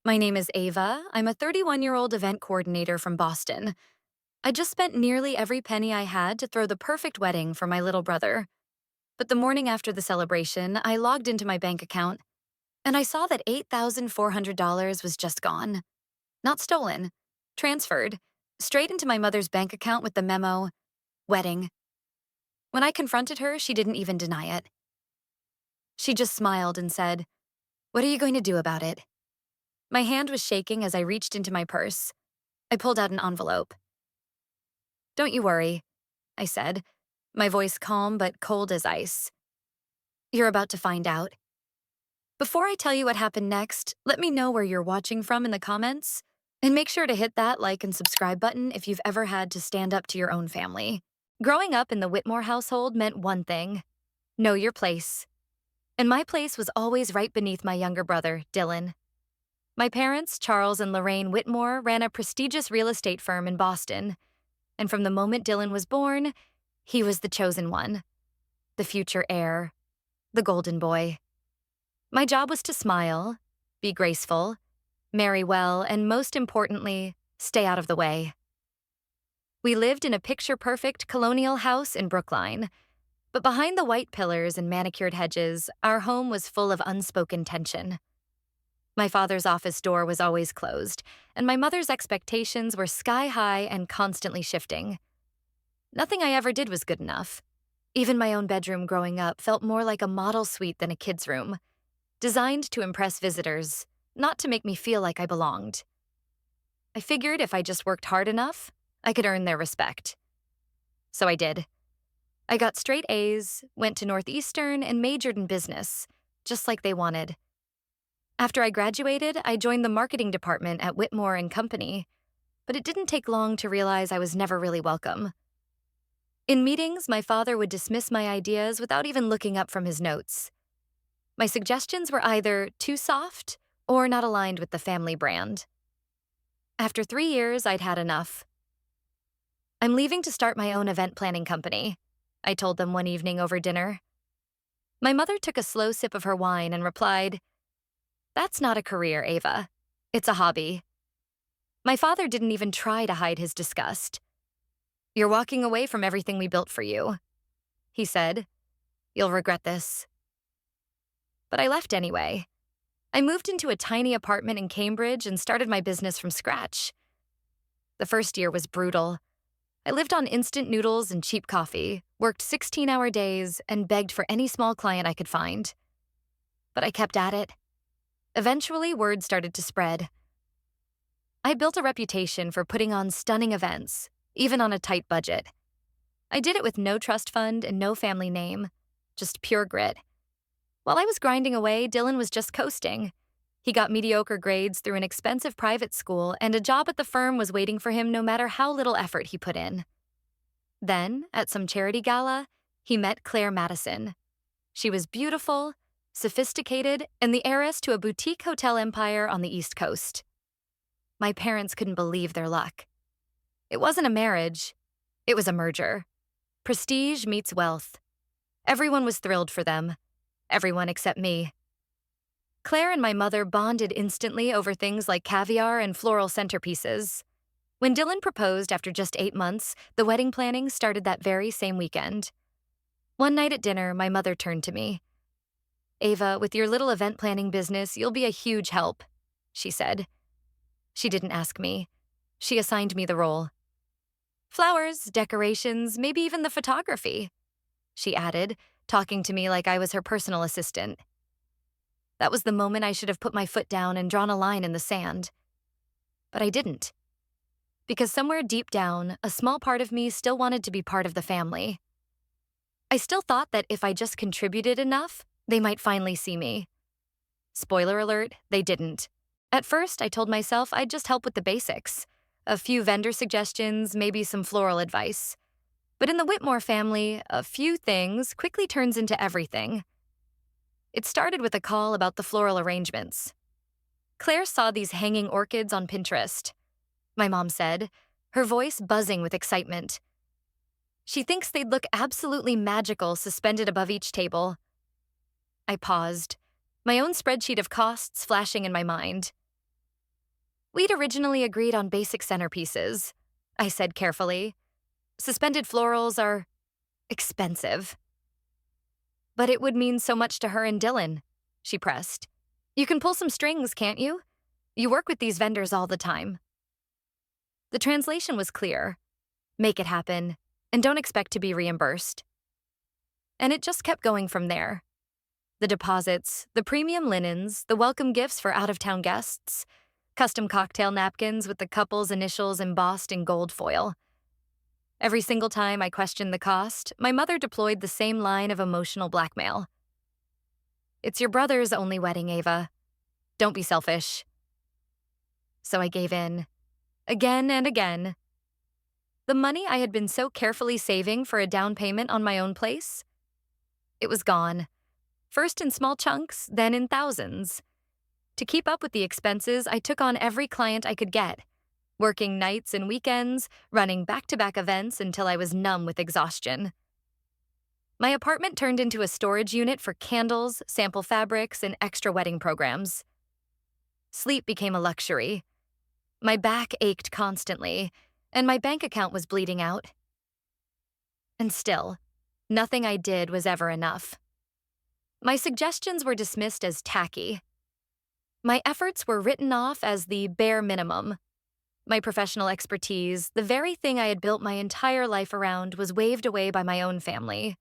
My name is Ava. I'm a 31-year-old event coordinator from Boston. I just spent nearly every penny I had to throw the perfect wedding for my little brother. But the morning after the celebration, I logged into my bank account and I saw that $8,400 was just gone. Not stolen, transferred, straight into my mother's bank account with the memo, wedding. When I confronted her, she didn't even deny it. She just smiled and said, "What are you going to do about it?" My hand was shaking as I reached into my purse. I pulled out an envelope. "Don't you worry," I said, my voice calm but cold as ice. "You're about to find out." Before I tell you what happened next, let me know where you're watching from in the comments, and make sure to hit that like and subscribe button if you've ever had to stand up to your own family. Growing up in the Whitmore household meant one thing: know your place. And my place was always right beneath my younger brother, Dylan. My parents, Charles and Lorraine Whitmore, ran a prestigious real estate firm in Boston, and from the moment Dylan was born, he was the chosen one, the future heir, the golden boy. My job was to smile, be graceful, marry well, and most importantly, stay out of the way. We lived in a picture-perfect colonial house in Brookline, but behind the white pillars and manicured hedges, our home was full of unspoken tension. My father's office door was always closed, and my mother's expectations were sky-high and constantly shifting. Nothing I ever did was good enough. Even my own bedroom growing up felt more like a model suite than a kid's room, designed to impress visitors, not to make me feel like I belonged. I figured if I just worked hard enough, I could earn their respect. So I did. I got straight A's, went to Northeastern, and majored in business, just like they wanted. After I graduated, I joined the marketing department at Whitmore and Company, but it didn't take long to realize I was never really welcome. In meetings, my father would dismiss my ideas without even looking up from his notes. My suggestions were either too soft or not aligned with the family brand. After 3 years, I'd had enough. "I'm leaving to start my own event planning company," I told them one evening over dinner. My mother took a slow sip of her wine and replied, "That's not a career, Ava. It's a hobby." My father didn't even try to hide his disgust. "You're walking away from everything we built for you," he said. "You'll regret this." But I left anyway. I moved into a tiny apartment in Cambridge and started my business from scratch. The first year was brutal. I lived on instant noodles and cheap coffee, worked 16-hour days, and begged for any small client I could find. But I kept at it. Eventually, word started to spread. I built a reputation for putting on stunning events, even on a tight budget. I did it with no trust fund and no family name, just pure grit. While I was grinding away, Dylan was just coasting. He got mediocre grades through an expensive private school, and a job at the firm was waiting for him no matter how little effort he put in. Then, at some charity gala, he met Claire Madison. She was beautiful, sophisticated, and the heiress to a boutique hotel empire on the East Coast. My parents couldn't believe their luck. It wasn't a marriage, it was a merger. Prestige meets wealth. Everyone was thrilled for them. Everyone except me. Claire and my mother bonded instantly over things like caviar and floral centerpieces. When Dylan proposed after just 8 months, the wedding planning started that very same weekend. One night at dinner, my mother turned to me. "Ava, with your little event planning business, you'll be a huge help," she said. She didn't ask me. She assigned me the role. "Flowers, decorations, maybe even the photography," she added, talking to me like I was her personal assistant. That was the moment I should have put my foot down and drawn a line in the sand. But I didn't. Because somewhere deep down, a small part of me still wanted to be part of the family. I still thought that if I just contributed enough, they might finally see me. Spoiler alert, they didn't. At first, I told myself I'd just help with the basics. A few vendor suggestions, maybe some floral advice. But in the Whitmore family, a few things quickly turns into everything. It started with a call about the floral arrangements. Claire saw these hanging orchids on Pinterest, my mom said, her voice buzzing with excitement. She thinks they'd look absolutely magical suspended above each table. I paused, my own spreadsheet of costs flashing in my mind. We'd originally agreed on basic centerpieces, I said carefully. Suspended florals are expensive. But it would mean so much to her and Dylan, she pressed. You can pull some strings, can't you? You work with these vendors all the time. The translation was clear. Make it happen, and don't expect to be reimbursed. And it just kept going from there. The deposits, the premium linens, the welcome gifts for out-of-town guests, custom cocktail napkins with the couple's initials embossed in gold foil. Every single time I questioned the cost, my mother deployed the same line of emotional blackmail. It's your brother's only wedding, Ava. Don't be selfish. So I gave in. Again and again. The money I had been so carefully saving for a down payment on my own place? It was gone. First in small chunks, then in thousands. To keep up with the expenses, I took on every client I could get, working nights and weekends, running back-to-back events until I was numb with exhaustion. My apartment turned into a storage unit for candles, sample fabrics, and extra wedding programs. Sleep became a luxury. My back ached constantly, and my bank account was bleeding out. And still, nothing I did was ever enough. My suggestions were dismissed as tacky. My efforts were written off as the bare minimum. My professional expertise, the very thing I had built my entire life around, was waved away by my own family.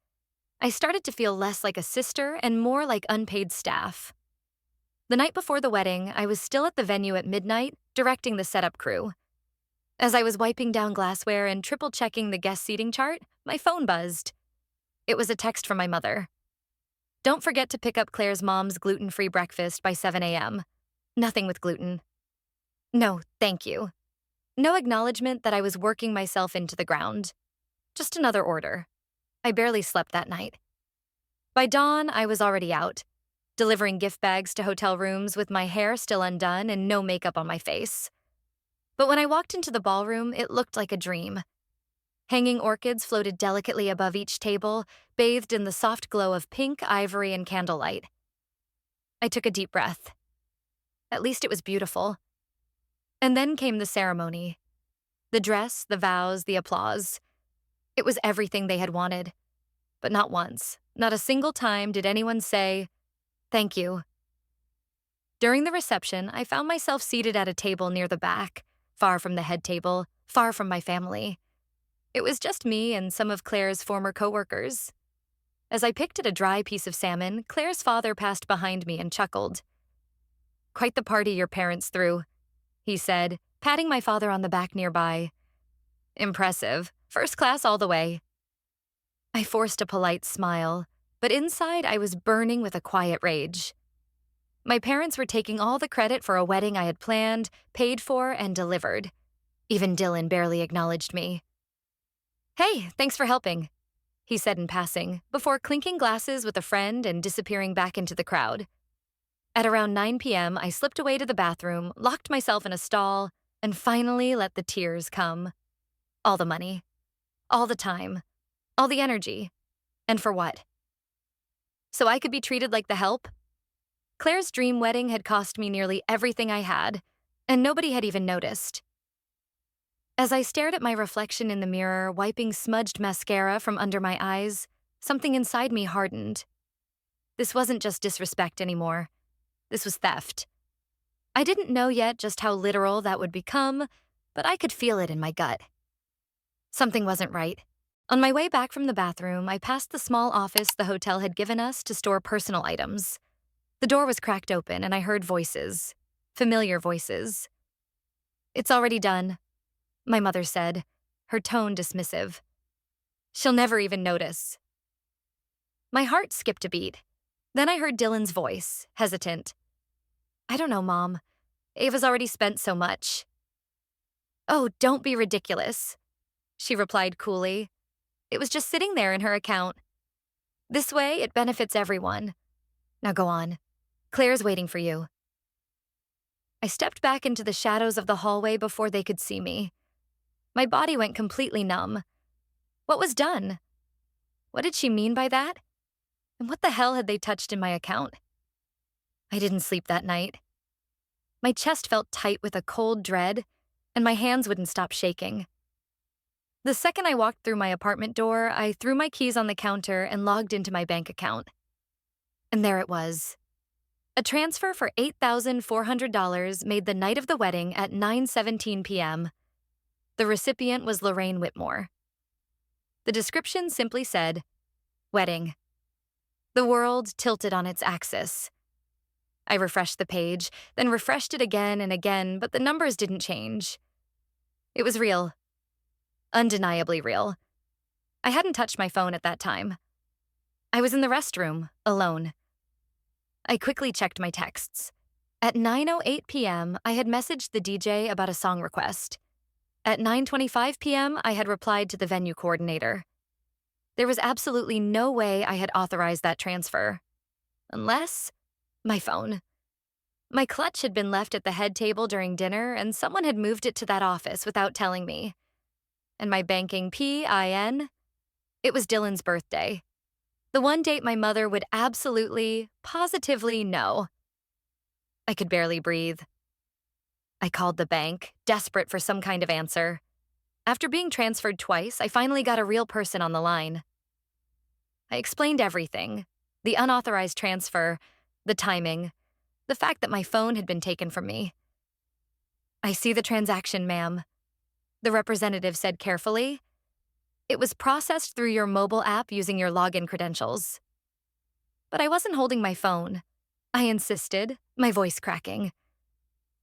I started to feel less like a sister and more like unpaid staff. The night before the wedding, I was still at the venue at midnight, directing the setup crew. As I was wiping down glassware and triple-checking the guest seating chart, my phone buzzed. It was a text from my mother. Don't forget to pick up Claire's mom's gluten-free breakfast by 7 a.m. Nothing with gluten. No, thank you. No acknowledgement that I was working myself into the ground. Just another order. I barely slept that night. By dawn, I was already out, delivering gift bags to hotel rooms with my hair still undone and no makeup on my face. But when I walked into the ballroom, it looked like a dream. Hanging orchids floated delicately above each table, bathed in the soft glow of pink, ivory, and candlelight. I took a deep breath. At least it was beautiful. And then came the ceremony. The dress, the vows, the applause. It was everything they had wanted. But not once, not a single time did anyone say, "Thank you." During the reception, I found myself seated at a table near the back, far from the head table, far from my family. It was just me and some of Claire's former coworkers. As I picked at a dry piece of salmon, Claire's father passed behind me and chuckled. "Quite the party your parents threw," he said, patting my father on the back nearby. "Impressive. First class all the way." I forced a polite smile, but inside I was burning with a quiet rage. My parents were taking all the credit for a wedding I had planned, paid for, and delivered. Even Dylan barely acknowledged me. "Hey, thanks for helping," he said in passing, before clinking glasses with a friend and disappearing back into the crowd. At around 9 p.m., I slipped away to the bathroom, locked myself in a stall, and finally let the tears come. All the money. All the time. All the energy. And for what? So I could be treated like the help? Claire's dream wedding had cost me nearly everything I had, and nobody had even noticed. As I stared at my reflection in the mirror, wiping smudged mascara from under my eyes, something inside me hardened. This wasn't just disrespect anymore. This was theft. I didn't know yet just how literal that would become, but I could feel it in my gut. Something wasn't right. On my way back from the bathroom, I passed the small office the hotel had given us to store personal items. The door was cracked open and I heard voices. Familiar voices. "It's already done," my mother said, her tone dismissive. "She'll never even notice." My heart skipped a beat. Then I heard Dylan's voice, hesitant. "I don't know, Mom. Ava's already spent so much." "Oh, don't be ridiculous," she replied coolly. "It was just sitting there in her account. This way, it benefits everyone. Now go on. Claire's waiting for you." I stepped back into the shadows of the hallway before they could see me. My body went completely numb. What was done? What did she mean by that? And what the hell had they touched in my account? I didn't sleep that night. My chest felt tight with a cold dread, and my hands wouldn't stop shaking. The second I walked through my apartment door, I threw my keys on the counter and logged into my bank account. And there it was. A transfer for $8,400 made the night of the wedding at 9:17 p.m. The recipient was Lorraine Whitmore. The description simply said, "Wedding." The world tilted on its axis. I refreshed the page, then refreshed it again and again, but the numbers didn't change. It was real. Undeniably real. I hadn't touched my phone at that time. I was in the restroom, alone. I quickly checked my texts. At 9:08 p.m., I had messaged the DJ about a song request. At 9:25 p.m., I had replied to the venue coordinator. There was absolutely no way I had authorized that transfer. Unless my phone. My clutch had been left at the head table during dinner, and someone had moved it to that office without telling me. And my banking PIN? It was Dylan's birthday. The one date my mother would absolutely, positively know. I could barely breathe. I called the bank, desperate for some kind of answer. After being transferred twice, I finally got a real person on the line. I explained everything: the unauthorized transfer, the timing, the fact that my phone had been taken from me. "I see the transaction, ma'am," the representative said carefully. "It was processed through your mobile app using your login credentials." But I wasn't holding my phone. I insisted, my voice cracking.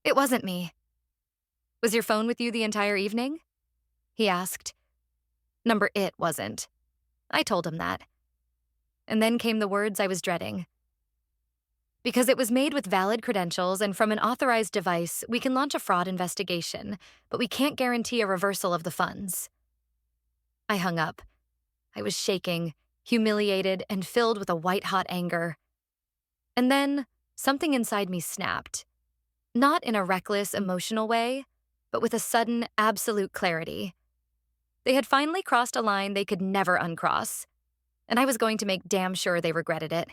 "It wasn't me." "Was your phone with you the entire evening?" he asked. Number it wasn't. I told him that. And then came the words I was dreading. "Because it was made with valid credentials and from an authorized device, we can launch a fraud investigation, but we can't guarantee a reversal of the funds." I hung up. I was shaking, humiliated, and filled with a white-hot anger. And then, something inside me snapped. Not in a reckless, emotional way, but with a sudden, absolute clarity. They had finally crossed a line they could never uncross, and I was going to make damn sure they regretted it.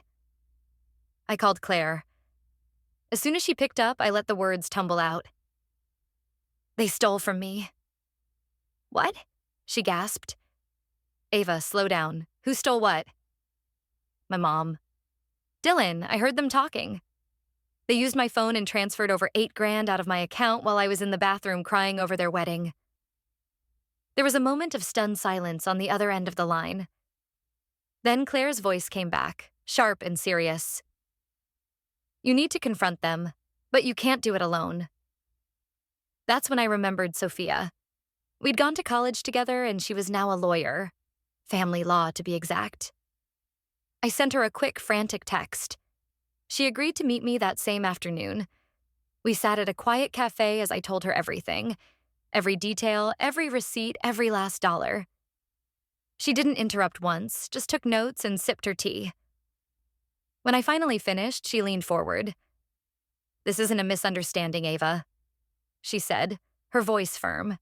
I called Claire. As soon as she picked up, I let the words tumble out. "They stole from me." "What?" she gasped. "Ava, slow down. Who stole what?" "My mom." "Dylan, I heard them talking. They used my phone and transferred over $8,000 out of my account while I was in the bathroom crying over their wedding." There was a moment of stunned silence on the other end of the line. Then Claire's voice came back, sharp and serious. "You need to confront them, but you can't do it alone." That's when I remembered Sophia. We'd gone to college together, and she was now a lawyer. Family law, to be exact. I sent her a quick, frantic text. She agreed to meet me that same afternoon. We sat at a quiet cafe as I told her everything. Every detail, every receipt, every last dollar. She didn't interrupt once, just took notes and sipped her tea. When I finally finished, she leaned forward. "This isn't a misunderstanding, Ava," she said, her voice firm.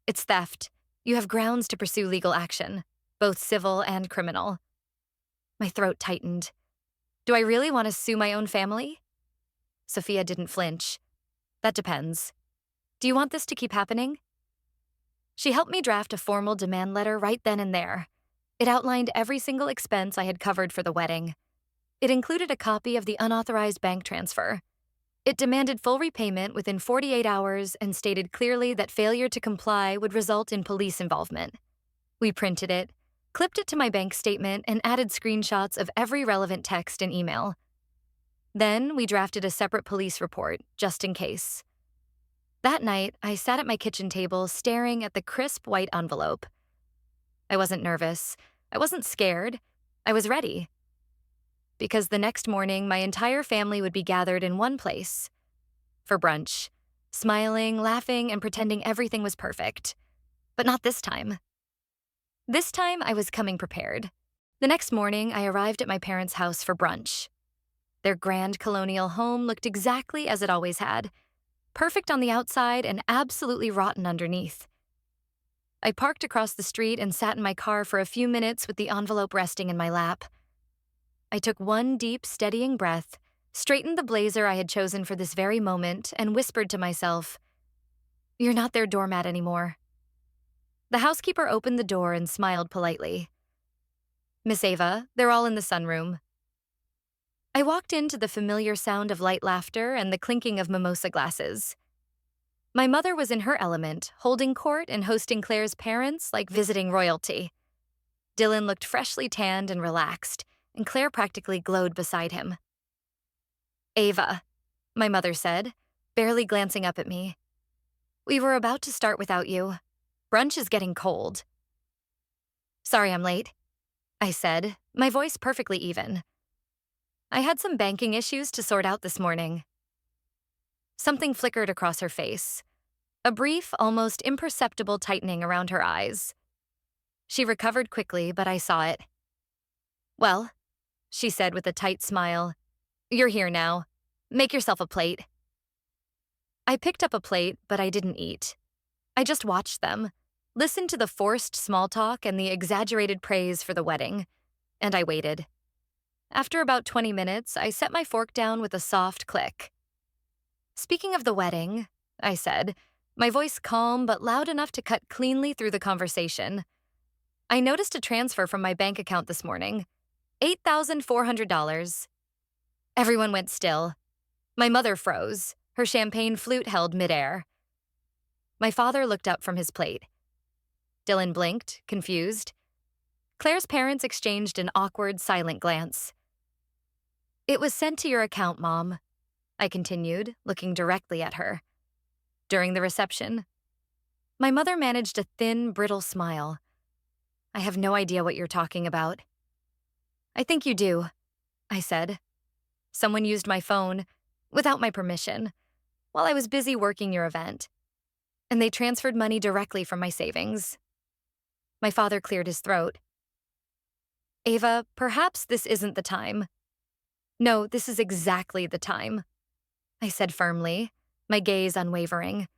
"It's theft. You have grounds to pursue legal action, both civil and criminal." My throat tightened. Do I really want to sue my own family? Sophia didn't flinch. "That depends. Do you want this to keep happening?" She helped me draft a formal demand letter right then and there. It outlined every single expense I had covered for the wedding. It included a copy of the unauthorized bank transfer. It demanded full repayment within 48 hours and stated clearly that failure to comply would result in police involvement. We printed it, clipped it to my bank statement, and added screenshots of every relevant text and email. Then we drafted a separate police report, just in case. That night, I sat at my kitchen table staring at the crisp white envelope. I wasn't nervous. I wasn't scared. I was ready. Because the next morning, my entire family would be gathered in one place. For brunch. Smiling, laughing, and pretending everything was perfect. But not this time. This time, I was coming prepared. The next morning, I arrived at my parents' house for brunch. Their grand colonial home looked exactly as it always had. Perfect on the outside and absolutely rotten underneath. I parked across the street and sat in my car for a few minutes with the envelope resting in my lap. I took one deep, steadying breath, straightened the blazer I had chosen for this very moment, and whispered to myself, "You're not their doormat anymore." The housekeeper opened the door and smiled politely. "Miss Ava, they're all in the sunroom." I walked into the familiar sound of light laughter and the clinking of mimosa glasses. My mother was in her element, holding court and hosting Claire's parents like visiting royalty. Dylan looked freshly tanned and relaxed, and Claire practically glowed beside him. "Ava," my mother said, barely glancing up at me. "We were about to start without you. Brunch is getting cold." "Sorry I'm late," I said, my voice perfectly even. "I had some banking issues to sort out this morning." Something flickered across her face, a brief, almost imperceptible tightening around her eyes. She recovered quickly, but I saw it. "Well," she said with a tight smile, "you're here now. Make yourself a plate." I picked up a plate, but I didn't eat. I just watched them, listened to the forced small talk and the exaggerated praise for the wedding, and I waited. After about 20 minutes, I set my fork down with a soft click. "Speaking of the wedding," I said, my voice calm but loud enough to cut cleanly through the conversation, "I noticed a transfer from my bank account this morning. $8,400. Everyone went still. My mother froze, her champagne flute held midair. My father looked up from his plate. Dylan blinked, confused. Claire's parents exchanged an awkward, silent glance. "It was sent to your account, Mom," I continued, looking directly at her. "During the reception." My mother managed a thin, brittle smile. "I have no idea what you're talking about." "I think you do," I said. "Someone used my phone, without my permission, while I was busy working your event. And they transferred money directly from my savings." My father cleared his throat. "Ava, perhaps this isn't the time." "No, this is exactly the time," I said firmly, my gaze unwavering.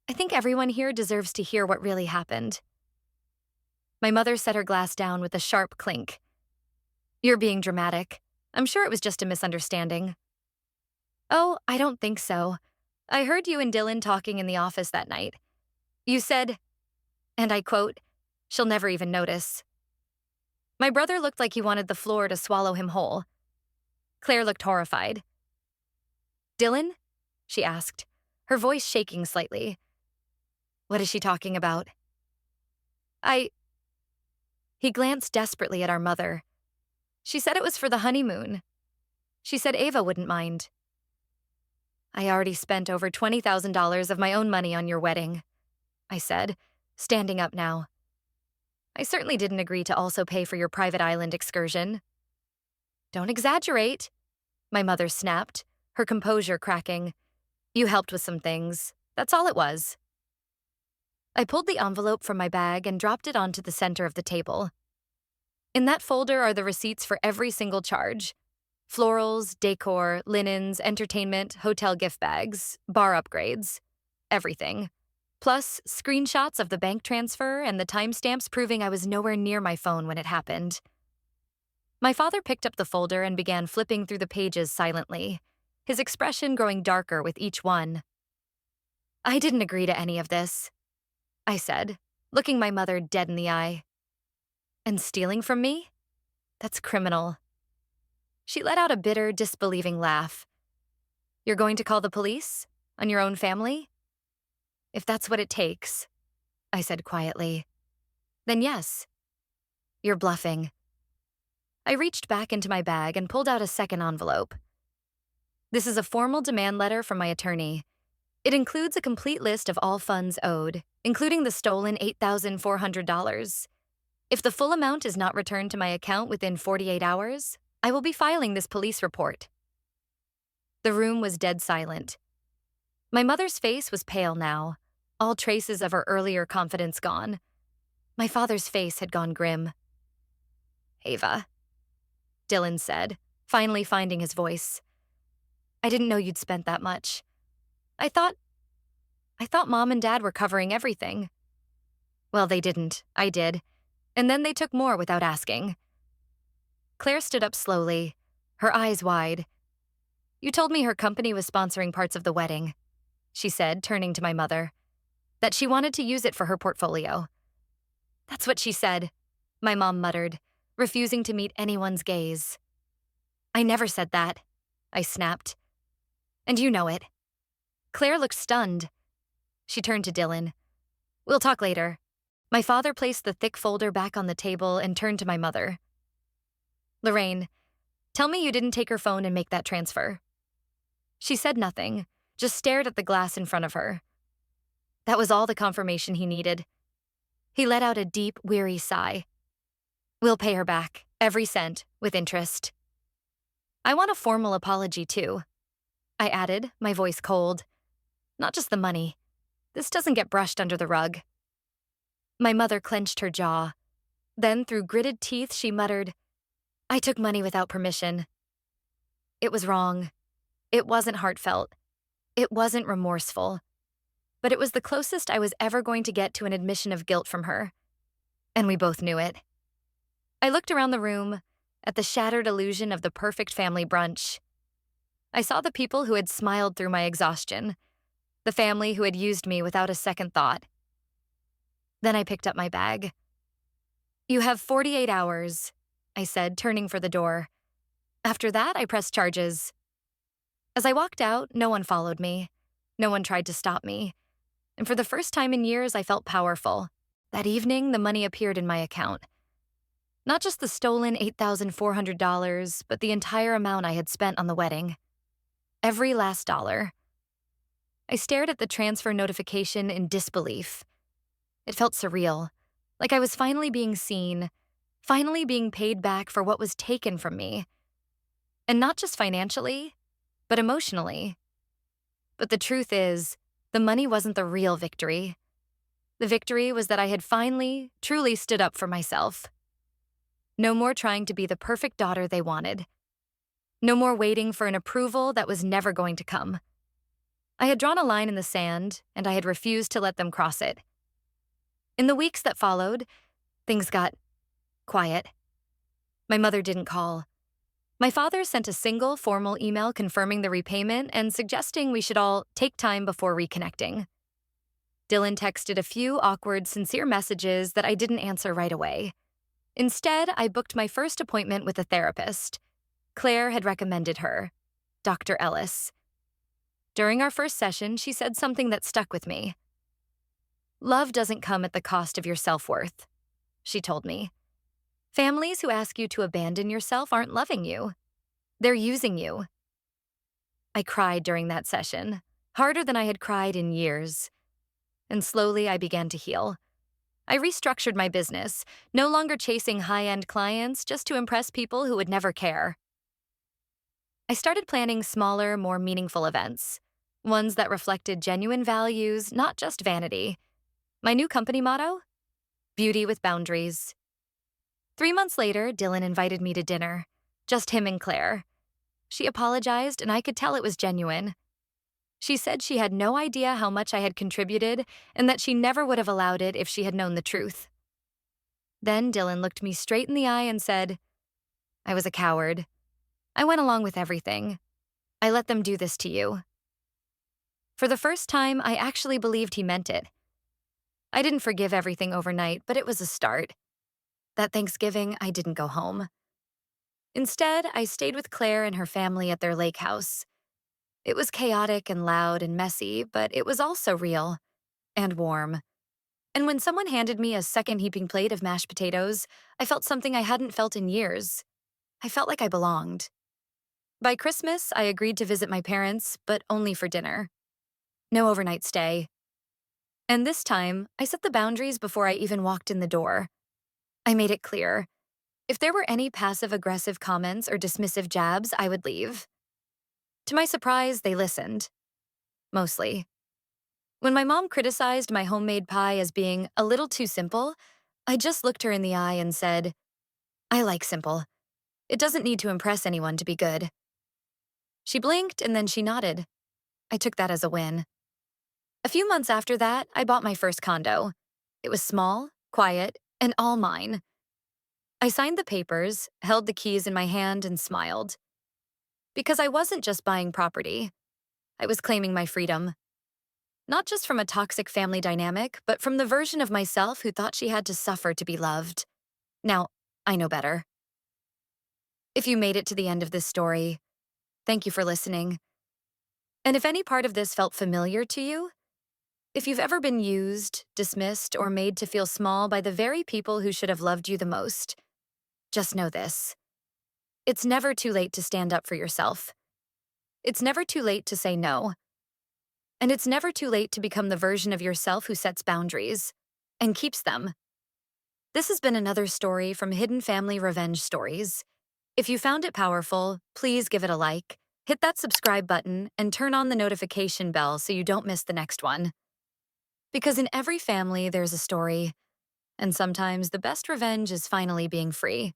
"I think everyone here deserves to hear what really happened." My mother set her glass down with a sharp clink. "You're being dramatic. I'm sure it was just a misunderstanding." "Oh, I don't think so. I heard you and Dylan talking in the office that night. You said, and I quote, 'She'll never even notice.'" My brother looked like he wanted the floor to swallow him whole. Claire looked horrified. "Dylan?" she asked, her voice shaking slightly. "What is she talking about?" I. He glanced desperately at our mother. "She said it was for the honeymoon. She said Ava wouldn't mind." "I already spent over $20,000 of my own money on your wedding," I said, standing up now. "I certainly didn't agree to also pay for your private island excursion." "Don't exaggerate," my mother snapped, her composure cracking. "You helped with some things. That's all it was." I pulled the envelope from my bag and dropped it onto the center of the table. In that folder are the receipts for every single charge. Florals, decor, linens, entertainment, hotel gift bags, bar upgrades. Everything. Plus, screenshots of the bank transfer and the timestamps proving I was nowhere near my phone when it happened. My father picked up the folder and began flipping through the pages silently, his expression growing darker with each one. "I didn't agree to any of this," I said, looking my mother dead in the eye. "And stealing from me? That's criminal." She let out a bitter, disbelieving laugh. "You're going to call the police? On your own family?" "If that's what it takes," I said quietly. "Then yes." "You're bluffing." I reached back into my bag and pulled out a second envelope. "This is a formal demand letter from my attorney. It includes a complete list of all funds owed, including the stolen $8,400. If the full amount is not returned to my account within 48 hours, I will be filing this police report." The room was dead silent. My mother's face was pale now, all traces of her earlier confidence gone. My father's face had gone grim. "Ava," Dylan said, finally finding his voice. "I didn't know you'd spent that much. I thought Mom and Dad were covering everything." "Well, they didn't. I did. And then they took more without asking." Claire stood up slowly, her eyes wide. You told me her company was sponsoring parts of the wedding, she said, turning to my mother, that she wanted to use it for her portfolio. That's what she said, my mom muttered, refusing to meet anyone's gaze. I never said that, I snapped. And you know it. Claire looked stunned. She turned to Dylan. We'll talk later. My father placed the thick folder back on the table and turned to my mother. Lorraine, tell me you didn't take her phone and make that transfer. She said nothing, just stared at the glass in front of her. That was all the confirmation he needed. He let out a deep, weary sigh. We'll pay her back, every cent, with interest. I want a formal apology, too, I added, my voice cold. Not just the money. This doesn't get brushed under the rug. My mother clenched her jaw. Then, through gritted teeth, she muttered, I took money without permission. It was wrong. It wasn't heartfelt. It wasn't remorseful. But it was the closest I was ever going to get to an admission of guilt from her. And we both knew it. I looked around the room, at the shattered illusion of the perfect family brunch. I saw the people who had smiled through my exhaustion, the family who had used me without a second thought. Then I picked up my bag. You have 48 hours, I said, turning for the door. After that, I pressed charges. As I walked out, no one followed me. No one tried to stop me. And for the first time in years, I felt powerful. That evening, the money appeared in my account. Not just the stolen $8,400, but the entire amount I had spent on the wedding. Every last dollar. I stared at the transfer notification in disbelief. It felt surreal, like I was finally being seen, finally being paid back for what was taken from me. And not just financially, but emotionally. But the truth is, the money wasn't the real victory. The victory was that I had finally, truly stood up for myself. No more trying to be the perfect daughter they wanted. No more waiting for an approval that was never going to come. I had drawn a line in the sand, and I had refused to let them cross it. In the weeks that followed, things got quiet. My mother didn't call. My father sent a single formal email confirming the repayment and suggesting we should all take time before reconnecting. Dylan texted a few awkward, sincere messages that I didn't answer right away. Instead, I booked my first appointment with a therapist. Claire had recommended her, Dr. Ellis. During our first session, she said something that stuck with me. Love doesn't come at the cost of your self-worth, she told me. Families who ask you to abandon yourself aren't loving you. They're using you. I cried during that session, harder than I had cried in years. And slowly I began to heal. I restructured my business, no longer chasing high-end clients just to impress people who would never care. I started planning smaller, more meaningful events, ones that reflected genuine values, not just vanity. My new company motto? Beauty with boundaries. 3 months later, Dylan invited me to dinner, just him and Claire. She apologized, and I could tell it was genuine. She said she had no idea how much I had contributed and that she never would have allowed it if she had known the truth. Then Dylan looked me straight in the eye and said, I was a coward. I went along with everything. I let them do this to you. For the first time, I actually believed he meant it. I didn't forgive everything overnight, but it was a start. That Thanksgiving, I didn't go home. Instead, I stayed with Claire and her family at their lake house. It was chaotic and loud and messy, but it was also real and warm. And when someone handed me a second heaping plate of mashed potatoes, I felt something I hadn't felt in years. I felt like I belonged. By Christmas, I agreed to visit my parents, but only for dinner. No overnight stay. And this time, I set the boundaries before I even walked in the door. I made it clear. If there were any passive-aggressive comments or dismissive jabs, I would leave. To my surprise, they listened. Mostly. When my mom criticized my homemade pie as being a little too simple, I just looked her in the eye and said, I like simple. It doesn't need to impress anyone to be good. She blinked and then she nodded. I took that as a win. A few months after that, I bought my first condo. It was small, quiet, and all mine. I signed the papers, held the keys in my hand, and smiled. Because I wasn't just buying property, I was claiming my freedom. Not just from a toxic family dynamic, but from the version of myself who thought she had to suffer to be loved. Now, I know better. If you made it to the end of this story, thank you for listening. And if any part of this felt familiar to you, if you've ever been used, dismissed, or made to feel small by the very people who should have loved you the most, just know this. It's never too late to stand up for yourself. It's never too late to say no. And it's never too late to become the version of yourself who sets boundaries and keeps them. This has been another story from Hidden Family Revenge Stories. If you found it powerful, please give it a like, hit that subscribe button, and turn on the notification bell so you don't miss the next one. Because in every family, there's a story, and sometimes the best revenge is finally being free.